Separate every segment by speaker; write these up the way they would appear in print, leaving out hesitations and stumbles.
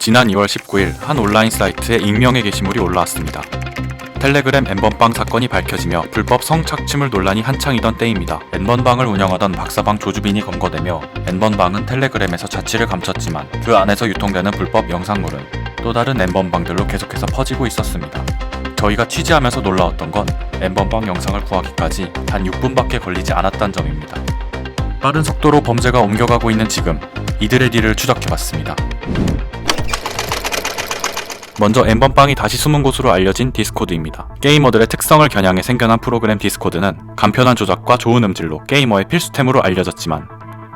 Speaker 1: 지난 2월 19일 한 온라인 사이트에 익명의 게시물이 올라왔습니다. 텔레그램 N번방 사건이 밝혀지며 불법 성착취물 논란이 한창이던 때입니다. N번방을 운영하던 박사방 조주빈이 검거되며 N번방은 텔레그램에서 자취를 감췄지만 그 안에서 유통되는 불법 영상물은 또 다른 N번방들로 계속해서 퍼지고 있었습니다. 저희가 취재하면서 놀라웠던 건 N번방 영상을 구하기까지 단 6분밖에 걸리지 않았다는 점입니다. 빠른 속도로 범죄가 옮겨가고 있는 지금 이들의 뒤를 추적해봤습니다. 먼저 N번방이 다시 숨은 곳으로 알려진 디스코드입니다. 게이머들의 특성을 겨냥해 생겨난 프로그램 디스코드는 간편한 조작과 좋은 음질로 게이머의 필수템으로 알려졌지만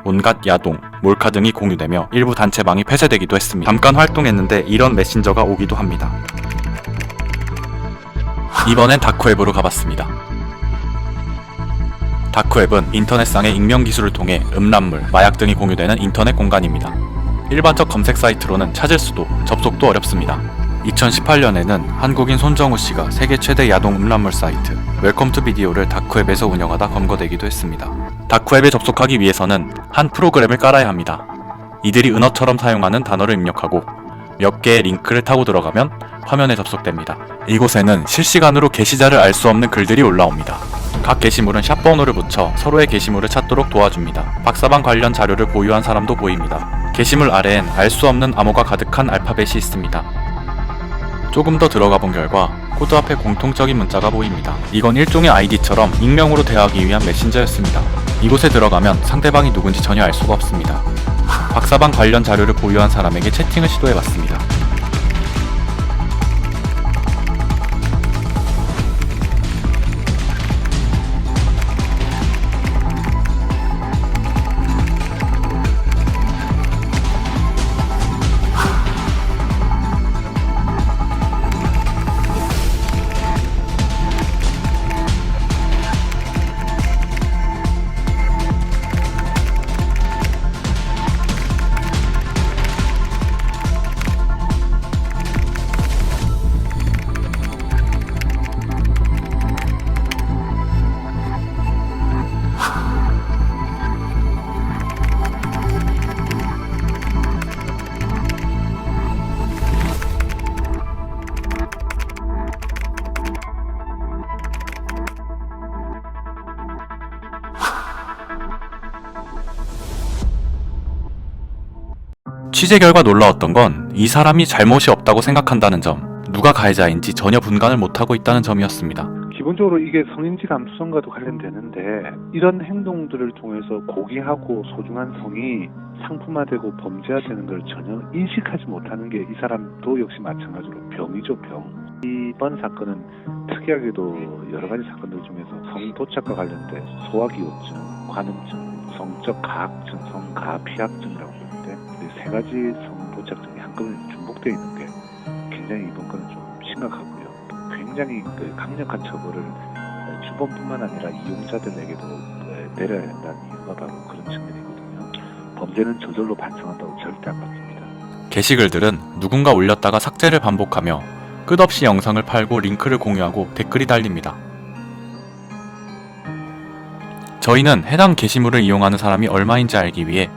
Speaker 1: 온갖 야동, 몰카 등이 공유되며 일부 단체방이 폐쇄되기도 했습니다. 잠깐 활동했는데 이런 메신저가 오기도 합니다. 이번엔 다크웹으로 가봤습니다. 다크웹은 인터넷상의 익명 기술을 통해 음란물, 마약 등이 공유되는 인터넷 공간입니다. 일반적 검색 사이트로는 찾을 수도 접속도 어렵습니다. 2018년에는 한국인 손정우 씨가 세계 최대 야동 음란물 사이트 웰컴 투 비디오를 다크웹에서 운영하다 검거되기도 했습니다. 다크웹에 접속하기 위해서는 한 프로그램을 깔아야 합니다. 이들이 은어처럼 사용하는 단어를 입력하고 몇 개의 링크를 타고 들어가면 화면에 접속됩니다. 이곳에는 실시간으로 게시자를 알 수 없는 글들이 올라옵니다. 각 게시물은 샵번호를 붙여 서로의 게시물을 찾도록 도와줍니다. 박사방 관련 자료를 보유한 사람도 보입니다. 게시물 아래엔 알 수 없는 암호가 가득한 알파벳이 있습니다. 조금 더 들어가 본 결과 코드 앞에 공통적인 문자가 보입니다. 이건 일종의 아이디처럼 익명으로 대화하기 위한 메신저였습니다. 이곳에 들어가면 상대방이 누군지 전혀 알 수가 없습니다. 박사방 관련 자료를 보유한 사람에게 채팅을 시도해봤습니다. 취재 결과 놀라웠던 건 이 사람이 잘못이 없다고 생각한다는 점, 누가 가해자인지 전혀 분간을 못하고 있다는 점이었습니다.
Speaker 2: 기본적으로 이게 성인지 감수성과도 관련되는데 이런 행동들을 통해서 고귀하고 소중한 성이 상품화되고 범죄화되는 걸 전혀 인식하지 못하는 게 이 사람도 역시 마찬가지로 병이죠, 병. 이번 사건은 특이하게도 여러 가지 사건들 중에서 성 도착과 관련된 소화기호증, 관음증, 성적 가학증, 성가피학증이라고 하는데 이 세 가지 성 도착증이 한꺼번에 중복되어 있는 게 굉장히 이번 건은 좀 심각하고요. 굉장히 강력한 처벌을 주범뿐만 아니라 이용자들에게도 내려야 한다는 이유가 바로 그런 측면이거든요. 범죄는 저절로 반성한다고 절대 안 바뀝니다.
Speaker 1: 게시글들은 누군가 올렸다가 삭제를 반복하며 끝없이 영상을 팔고 링크를 공유하고 댓글이 달립니다. 저희는 해당 게시물을 이용하는 사람이 얼마인지 알기 위해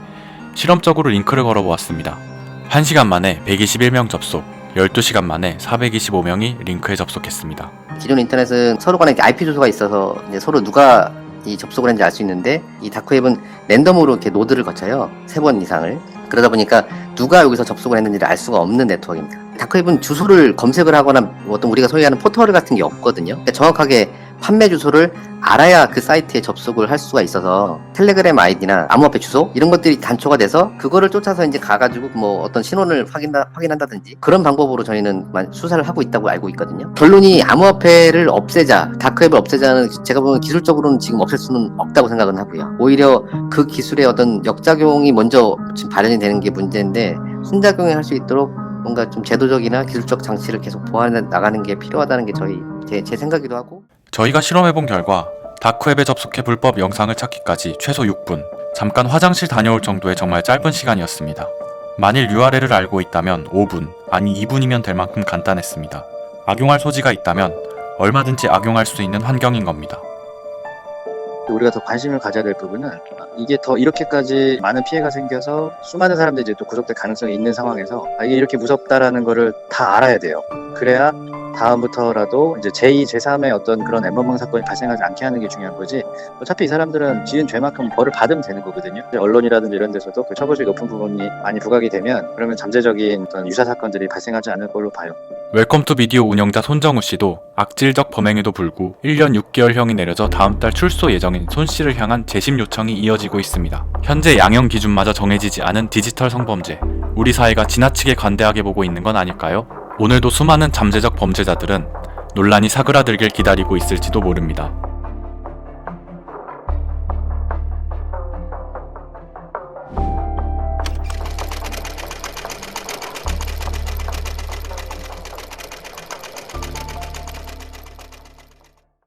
Speaker 1: 실험적으로 링크를 걸어보았습니다. 1시간 만에 121명 접속, 12시간 만에 425명이 링크에 접속했습니다.
Speaker 3: 기존 인터넷은 서로 간에 IP 주소가 있어서 이제 서로 누가 이 접속을 했는지 알 수 있는데 이 다크웹은 랜덤으로 이렇게 노드를 거쳐요. 3번 이상을. 그러다 보니까 누가 여기서 접속을 했는지를 알 수가 없는 네트워크입니다. 다크웹은 주소를 검색을 하거나 어떤 우리가 소위 하는 포털 같은 게 없거든요. 그러니까 정확하게 판매 주소를 알아야 그 사이트에 접속을 할 수가 있어서 텔레그램 아이디나 암호화폐 주소 이런 것들이 단초가 돼서 그거를 쫓아서 이제 가가지고 뭐 어떤 신원을 확인한다든지 그런 방법으로 저희는 수사를 하고 있다고 알고 있거든요. 결론이 암호화폐를 없애자, 다크웹을 없애자는 제가 보면 기술적으로는 지금 없앨 수는 없다고 생각은 하고요. 오히려 그 기술의 어떤 역작용이 먼저 지금 발현이 되는 게 문제인데 순작용을 할 수 있도록 뭔가 좀 제도적이나 기술적 장치를 계속 보완해 나가는 게 필요하다는 게 제 생각이기도 하고.
Speaker 1: 저희가 실험해본 결과 다크웹에 접속해 불법 영상을 찾기까지 최소 6분, 잠깐 화장실 다녀올 정도의 정말 짧은 시간이었습니다. 만일 URL을 알고 있다면 5분, 아니 2분이면 될 만큼 간단했습니다. 악용할 소지가 있다면 얼마든지 악용할 수 있는 환경인 겁니다.
Speaker 4: 우리가 더 관심을 가져야 될 부분은 이게 더 이렇게까지 많은 피해가 생겨서 수많은 사람들이 이제 또 구속될 가능성이 있는 상황에서 이게 이렇게 무섭다라는 거를 다 알아야 돼요. 그래야 다음부터라도 이제 제2, 제3의 어떤 그런 엠번방 사건이 발생하지 않게 하는 게 중요한 거지. 어차피 이 사람들은 지은 죄만큼 벌을 받으면 되는 거거든요. 언론이라든지 이런 데서도 그 처벌이 높은 부분이 많이 부각이 되면 그러면 잠재적인 어떤 유사 사건들이 발생하지 않을 걸로 봐요.
Speaker 1: 웰컴 투 비디오 운영자 손정우 씨도 악질적 범행에도 불구 1년 6개월형이 내려져 다음 달 출소 예정인 손 씨를 향한 재심 요청이 이어지고 있습니다. 현재 양형 기준마저 정해지지 않은 디지털 성범죄. 우리 사회가 지나치게 관대하게 보고 있는 건 아닐까요? 오늘도 수많은 잠재적 범죄자들은 논란이 사그라들길 기다리고 있을지도 모릅니다.